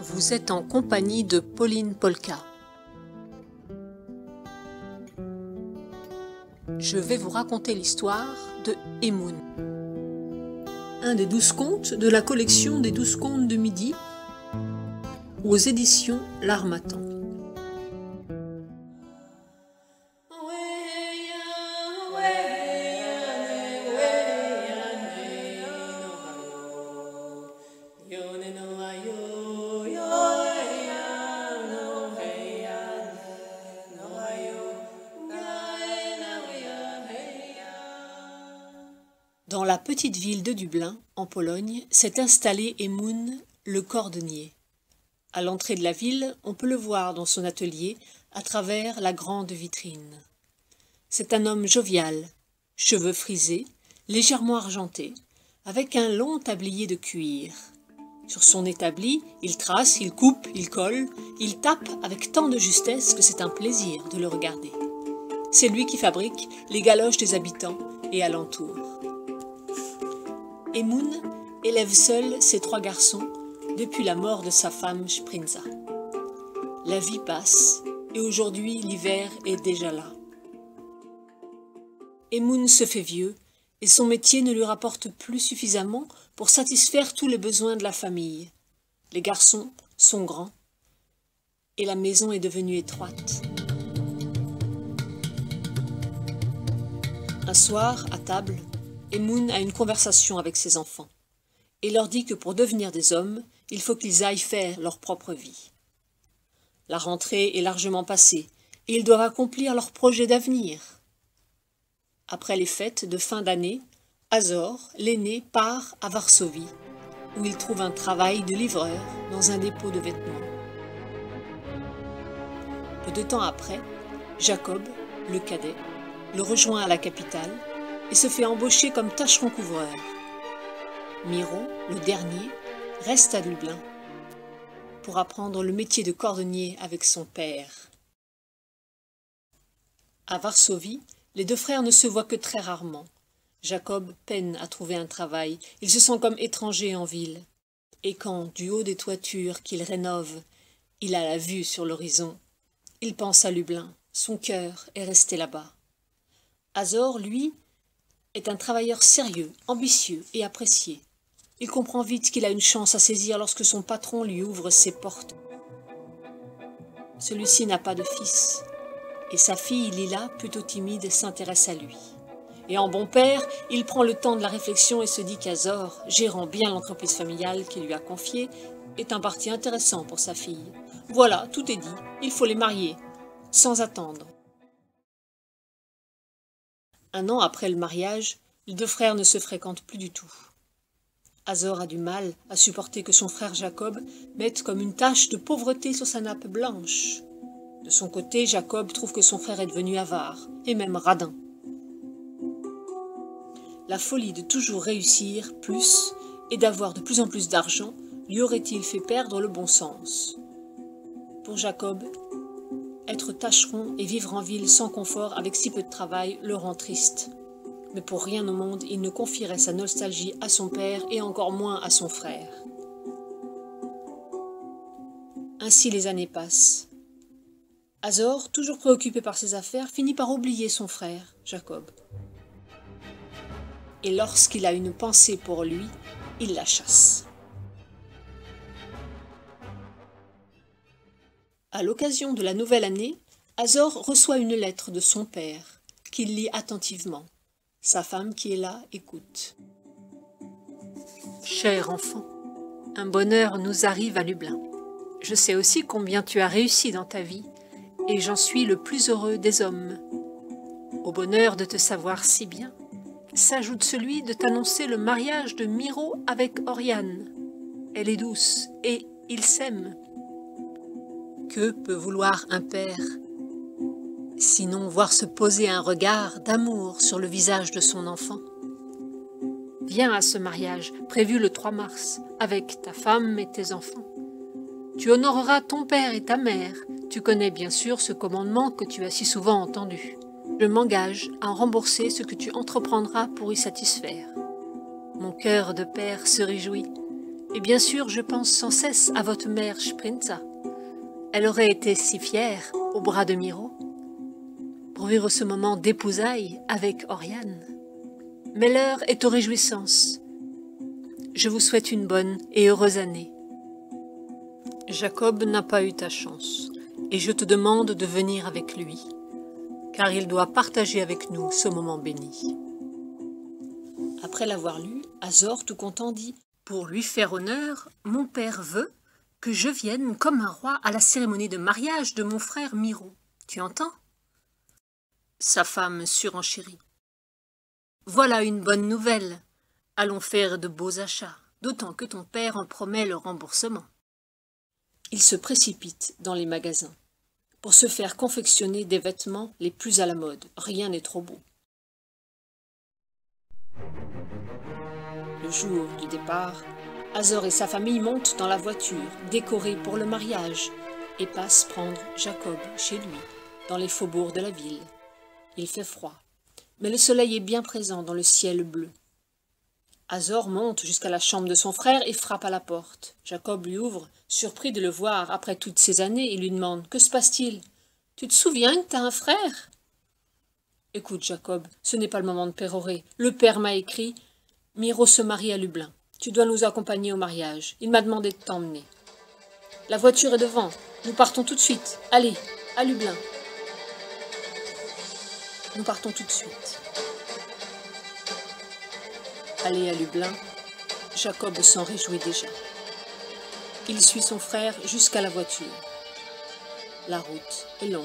Vous êtes en compagnie de Pauline Polka. Je vais vous raconter l'histoire de Emoun. Un des 12 contes de la collection des 12 contes de midi aux éditions L'Harmattan. Dans la petite ville de Dublin, en Pologne, s'est installé Emoun, le cordonnier. À l'entrée de la ville, on peut le voir dans son atelier à travers la grande vitrine. C'est un homme jovial, cheveux frisés, légèrement argentés, avec un long tablier de cuir. Sur son établi, il trace, il coupe, il colle, il tape avec tant de justesse que c'est un plaisir de le regarder. C'est lui qui fabrique les galoches des habitants et alentours. Emoun élève seul ses 3 garçons depuis la mort de sa femme Sprinza. La vie passe et aujourd'hui l'hiver est déjà là. Emoun se fait vieux et son métier ne lui rapporte plus suffisamment pour satisfaire tous les besoins de la famille. Les garçons sont grands et la maison est devenue étroite. Un soir, à table, Emoun a une conversation avec ses enfants et leur dit que pour devenir des hommes, il faut qu'ils aillent faire leur propre vie. La rentrée est largement passée et ils doivent accomplir leurs projets d'avenir. Après les fêtes de fin d'année, Azor, l'aîné, part à Varsovie, où il trouve un travail de livreur dans un dépôt de vêtements. Peu de temps après, Jacob, le cadet, le rejoint à la capitale et se fait embaucher comme tâcheron-couvreur. Miro, le dernier, reste à Dublin pour apprendre le métier de cordonnier avec son père. À Varsovie, les 2 frères ne se voient que très rarement. Jacob peine à trouver un travail, il se sent comme étranger en ville. Et quand, du haut des toitures qu'il rénove, il a la vue sur l'horizon, il pense à Lublin, son cœur est resté là-bas. Azor, lui, est un travailleur sérieux, ambitieux et apprécié. Il comprend vite qu'il a une chance à saisir lorsque son patron lui ouvre ses portes. Celui-ci n'a pas de fils, et sa fille Lila, plutôt timide, s'intéresse à lui. Et en bon père, il prend le temps de la réflexion et se dit qu'Azor, gérant bien l'entreprise familiale qu'il lui a confiée, est un parti intéressant pour sa fille. Voilà, tout est dit, il faut les marier, sans attendre. 1 an après le mariage, les 2 frères ne se fréquentent plus du tout. Azor a du mal à supporter que son frère Jacob mette comme une tache de pauvreté sur sa nappe blanche. De son côté, Jacob trouve que son frère est devenu avare, et même radin. La folie de toujours réussir plus et d'avoir de plus en plus d'argent lui aurait-il fait perdre le bon sens. Pour Jacob, être tâcheron et vivre en ville sans confort avec si peu de travail le rend triste. Mais pour rien au monde, il ne confierait sa nostalgie à son père et encore moins à son frère. Ainsi les années passent. Azor, toujours préoccupé par ses affaires, finit par oublier son frère, Jacob. Et lorsqu'il a une pensée pour lui, il la chasse. À l'occasion de la nouvelle année, Azor reçoit une lettre de son père, qu'il lit attentivement. Sa femme qui est là écoute. Cher enfant, un bonheur nous arrive à Lublin. Je sais aussi combien tu as réussi dans ta vie, et j'en suis le plus heureux des hommes. Au bonheur de te savoir si bien, s'ajoute celui de t'annoncer le mariage de Miro avec Oriane. Elle est douce, et ils s'aiment. Que peut vouloir un père ? Sinon voir se poser un regard d'amour sur le visage de son enfant. Viens à ce mariage, prévu le 3 mars, avec ta femme et tes enfants. Tu honoreras ton père et ta mère. Tu connais bien sûr ce commandement que tu as si souvent entendu. Je m'engage à rembourser ce que tu entreprendras pour y satisfaire. Mon cœur de père se réjouit, Et bien sûr, je pense sans cesse à votre mère Sprinza. Elle aurait été si fière au bras de Miro pour vivre ce moment d'épousailles avec Oriane. Mais l'heure est aux réjouissances. Je vous souhaite une bonne et heureuse année. Jacob n'a pas eu ta chance, et je te demande de venir avec lui, car il doit partager avec nous ce moment béni. Après l'avoir lu, Azor, tout content, dit « Pour lui faire honneur, mon père veut que je vienne comme un roi à la cérémonie de mariage de mon frère Miro. Tu entends ?» Sa femme surenchérit. « Voilà une bonne nouvelle. Allons faire de beaux achats, d'autant que ton père en promet le remboursement. » Il se précipite dans les magasins pour se faire confectionner des vêtements les plus à la mode. Rien n'est trop beau. Le jour du départ, Azor et sa famille montent dans la voiture, décorée pour le mariage, et passent prendre Jacob chez lui, dans les faubourgs de la ville. Il fait froid, mais le soleil est bien présent dans le ciel bleu. Azor monte jusqu'à la chambre de son frère et frappe à la porte. Jacob lui ouvre, surpris de le voir après toutes ces années, et lui demande « Que se passe-t-il? Tu te souviens que t'as un frère ?» « Écoute, Jacob, ce n'est pas le moment de pérorer. Le père m'a écrit « Miro se marie à Lublin. Tu dois nous accompagner au mariage. Il m'a demandé de t'emmener. La voiture est devant. Nous partons tout de suite. Allez, à Lublin. » Nous partons tout de suite. Allez à Lublin, Jacob s'en réjouit déjà. Il suit son frère jusqu'à la voiture. La route est longue.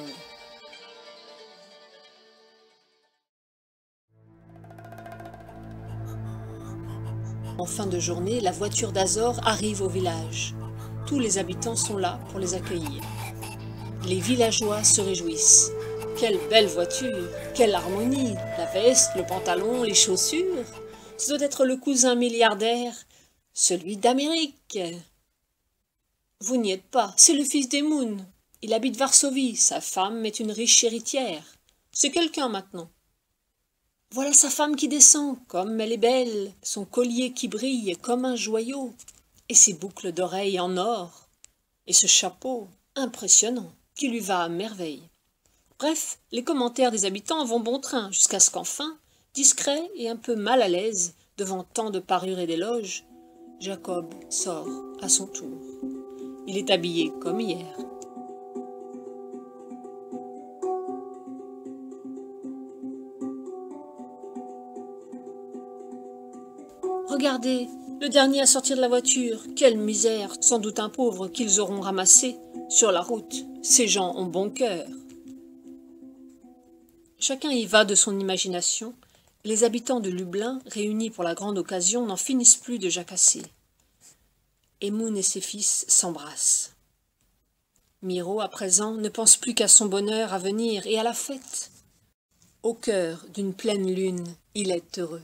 En fin de journée, la voiture d'Azor arrive au village. Tous les habitants sont là pour les accueillir. Les villageois se réjouissent. Quelle belle voiture! Quelle harmonie! La veste, le pantalon, les chaussures! Ce doit être le cousin milliardaire, celui d'Amérique. Vous n'y êtes pas, c'est le fils d'Emoun. Il habite Varsovie, sa femme est une riche héritière. C'est quelqu'un maintenant. Voilà sa femme qui descend, comme elle est belle, son collier qui brille comme un joyau, et ses boucles d'oreilles en or, et ce chapeau impressionnant qui lui va à merveille. Bref, les commentaires des habitants vont bon train, jusqu'à ce qu'enfin, discret et un peu mal à l'aise devant tant de parures et d'éloges, Jacob sort à son tour. Il est habillé comme hier. Regardez, le dernier à sortir de la voiture. Quelle misère, sans doute un pauvre qu'ils auront ramassé sur la route. Ces gens ont bon cœur. Chacun y va de son imagination. Les habitants de Lublin, réunis pour la grande occasion, n'en finissent plus de jacasser. Emoun et ses fils s'embrassent. Miro, à présent, ne pense plus qu'à son bonheur à venir et à la fête. Au cœur d'une pleine lune, il est heureux.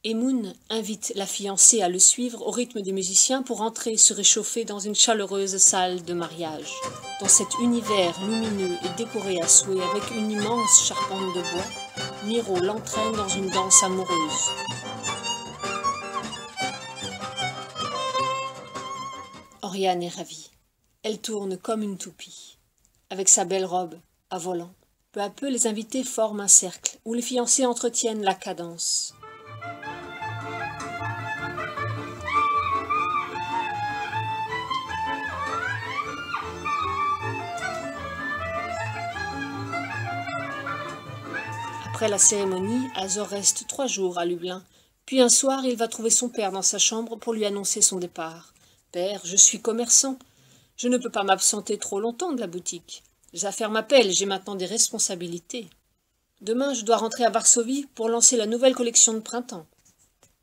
Emoun invite la fiancée à le suivre au rythme des musiciens pour entrer se réchauffer dans une chaleureuse salle de mariage. Dans cet univers lumineux et décoré à souhait avec une immense charpente de bois, Miro l'entraîne dans une danse amoureuse. Oriane est ravie. Elle tourne comme une toupie. Avec sa belle robe, à volant, peu à peu les invités forment un cercle où les fiancés entretiennent la cadence. Après la cérémonie, Azor reste 3 jours à Lublin. Puis un soir, il va trouver son père dans sa chambre pour lui annoncer son départ. « Père, je suis commerçant. Je ne peux pas m'absenter trop longtemps de la boutique. Les affaires m'appellent, j'ai maintenant des responsabilités. Demain, je dois rentrer à Varsovie pour lancer la nouvelle collection de printemps. »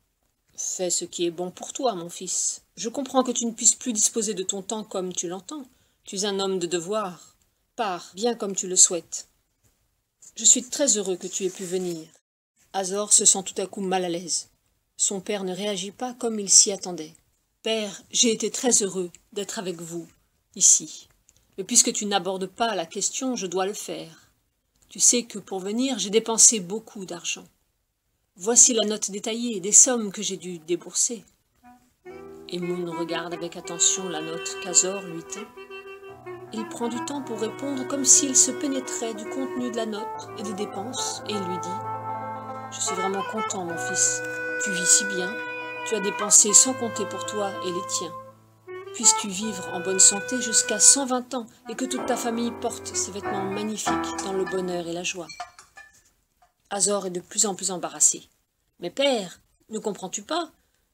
« Fais ce qui est bon pour toi, mon fils. Je comprends que tu ne puisses plus disposer de ton temps comme tu l'entends. Tu es un homme de devoir. Pars, bien comme tu le souhaites. Je suis très heureux que tu aies pu venir. » Azor se sent tout à coup mal à l'aise. Son père ne réagit pas comme il s'y attendait. « Père, j'ai été très heureux d'être avec vous, ici. Mais puisque tu n'abordes pas la question, je dois le faire. Tu sais que pour venir, j'ai dépensé beaucoup d'argent. Voici la note détaillée des sommes que j'ai dû débourser. » Emoun regarde avec attention la note qu'Azor lui tend. Il prend du temps pour répondre comme s'il se pénétrait du contenu de la note et des dépenses, et il lui dit « Je suis vraiment content, mon fils. Tu vis si bien. Tu as dépensé sans compter pour toi et les tiens. Puisses-tu vivre en bonne santé jusqu'à 120 ans et que toute ta famille porte ces vêtements magnifiques dans le bonheur et la joie. » Azor est de plus en plus embarrassé. « Mais père, ne comprends-tu pas?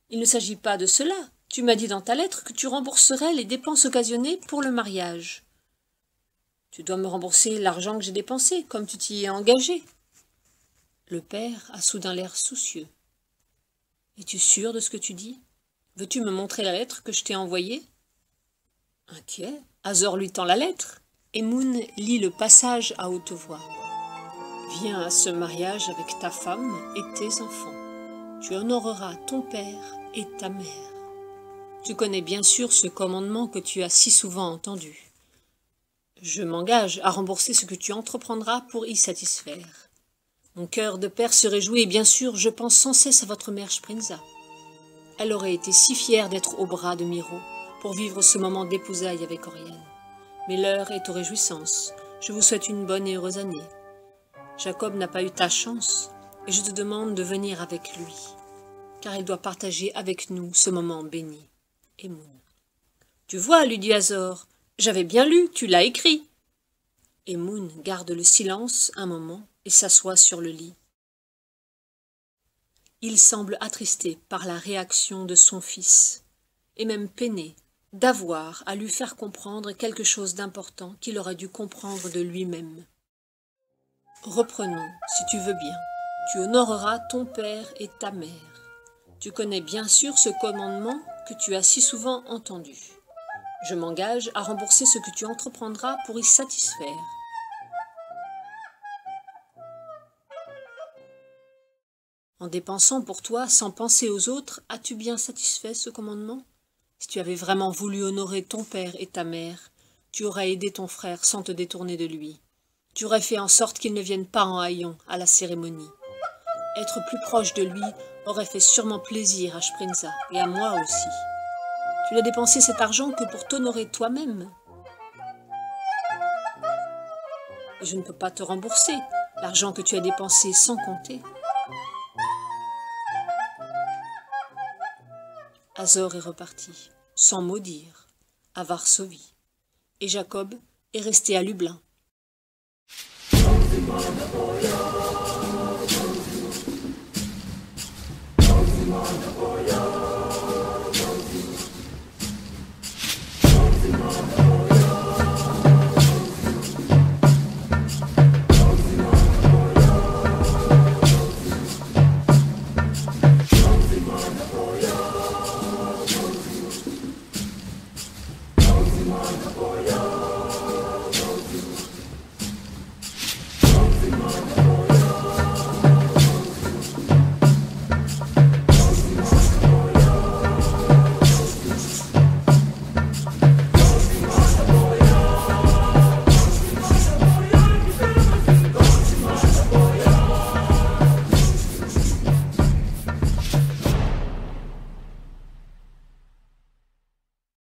Il ne s'agit pas de cela. Tu m'as dit dans ta lettre que tu rembourserais les dépenses occasionnées pour le mariage. » « Tu dois me rembourser l'argent que j'ai dépensé, comme tu t'y es engagé. » Le père a soudain l'air soucieux. « Es-tu sûr de ce que tu dis? Veux-tu me montrer la lettre que je t'ai envoyée ?» Inquiet, Azor lui tend la lettre. Emoun lit le passage à haute voix. « Viens à ce mariage avec ta femme et tes enfants. Tu honoreras ton père et ta mère. Tu connais bien sûr ce commandement que tu as si souvent entendu. Je m'engage à rembourser ce que tu entreprendras pour y satisfaire. Mon cœur de père se réjouit et bien sûr je pense sans cesse à votre mère Sprinza. Elle aurait été si fière d'être au bras de Miro pour vivre ce moment d'épousailles avec Oriane. Mais l'heure est aux réjouissances. Je vous souhaite une bonne et heureuse année. Jacob n'a pas eu ta chance et je te demande de venir avec lui, car il doit partager avec nous ce moment béni. Emoun. Tu vois, lui dit Azor, j'avais bien lu, tu l'as écrit. Emoun garde le silence un moment et s'assoit sur le lit. Il semble attristé par la réaction de son fils, et même peiné d'avoir à lui faire comprendre quelque chose d'important qu'il aurait dû comprendre de lui-même. Reprenons, si tu veux bien. Tu honoreras ton père et ta mère. Tu connais bien sûr ce commandement que tu as si souvent entendu. Je m'engage à rembourser ce que tu entreprendras pour y satisfaire. En dépensant pour toi sans penser aux autres, as-tu bien satisfait ce commandement? Si tu avais vraiment voulu honorer ton père et ta mère, tu aurais aidé ton frère sans te détourner de lui. Tu aurais fait en sorte qu'il ne vienne pas en haillons à la cérémonie. Être plus proche de lui aurait fait sûrement plaisir à Sprinza et à moi aussi. Tu n'as dépensé cet argent que pour t'honorer toi-même. Et je ne peux pas te rembourser l'argent que tu as dépensé sans compter. Azor est reparti, sans mot dire, à Varsovie, et Jacob est resté à Lublin.